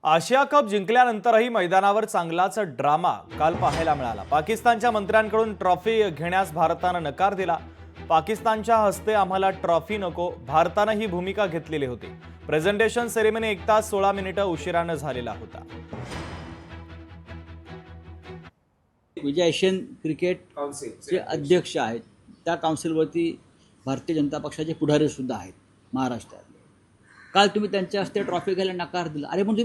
आशिया cup जिंकल्यानंतरही मैदानावर चांगलाच drama काल पाहायला मिळाला। पाकिस्तानच्या मंत्र्यांकडून ट्रॉफी घेण्यास भारतानं नकार दिला। पाकिस्तानच्या हस्ते आम्हाला ट्रॉफी नको, भारतानं ही भूमिका घेतलेली होती। प्रेझेंटेशन सेरेमनी 1 तास 16 मिनिटं उशिरानं झालेला होता। विजय एशियन क्रिकेट चे अध्यक्ष आहेत, त्या काउन्सिलवरती भारतीय जनता पक्षाचे पुढारी सुद्धा आहेत महाराष्ट्रात। काल तुम्ही त्यांच्या हस्ते ट्रॉफी घ्यायला नकार दिला। अरे पण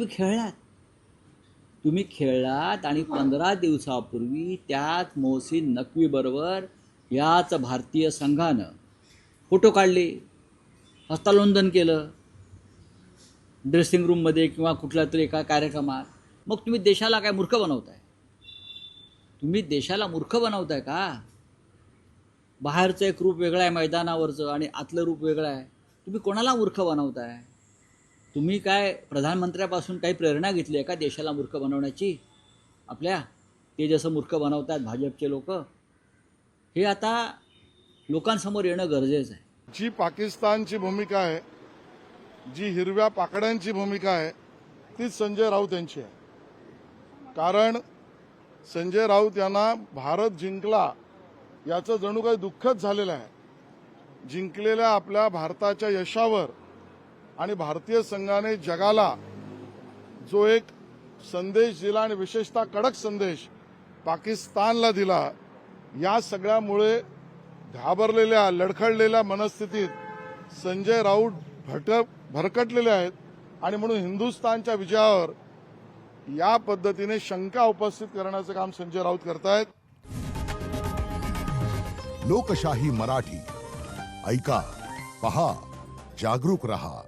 तुम्ही खेळलात आणि 15 दिवसापूर्वी त्याच मोहसिन नक्वी बरोबर याच भारतीय संघानं फोटो काढले, हस्तांदोलन केलं ड्रेसिंग रूममध्ये किंवा कुठल्या तरी एका कार्यक्रमात। मग तुम्ही देशाला काय मूर्ख बनवताय? तुम्ही देशाला मूर्ख बनवताय का? बाहेरचं एक रूप वेगळं आहे मैदानावरचं आणि आतलं रूप वेगळं आहे। तुम्ही कोणाला मूर्ख बनवताय? तुम्ही काय प्रधानमंत्र्यापासून काही प्रेरणा घेतली आहे का देशाला मूर्ख बनवण्याची? आपल्या ते जसं मूर्ख बनवतात भाजपचे लोक, हे आता लोकांसमोर येणं गरजेचं आहे। जी पाकिस्तानची भूमिका आहे, जी हिरव्या पाकड्यांची भूमिका आहे, तीच संजय राऊत यांची आहे। कारण संजय राऊत यांना भारत जिंकला याचं जणू काही दुःखच झालेलं आहे। जिंकलेल्या आपल्या भारताच्या यशावर आणि भारतीय संघाने जगाला जो एक संदेश दिला आणि विशेषतः कडक संदेश पाकिस्तानला दिला, या सगळ्यामुळे घाबरलेल्या लडखडलेल्या मनस्थितीत संजय राऊत भरकटलेले आहेत आणि म्हणून हिंदुस्थानच्या विजयावर या पद्धतीने शंका उपस्थित करण्याचं काम संजय राऊत करतायत। लोकशाही मराठी ऐका, पहा, जागरूक रहा।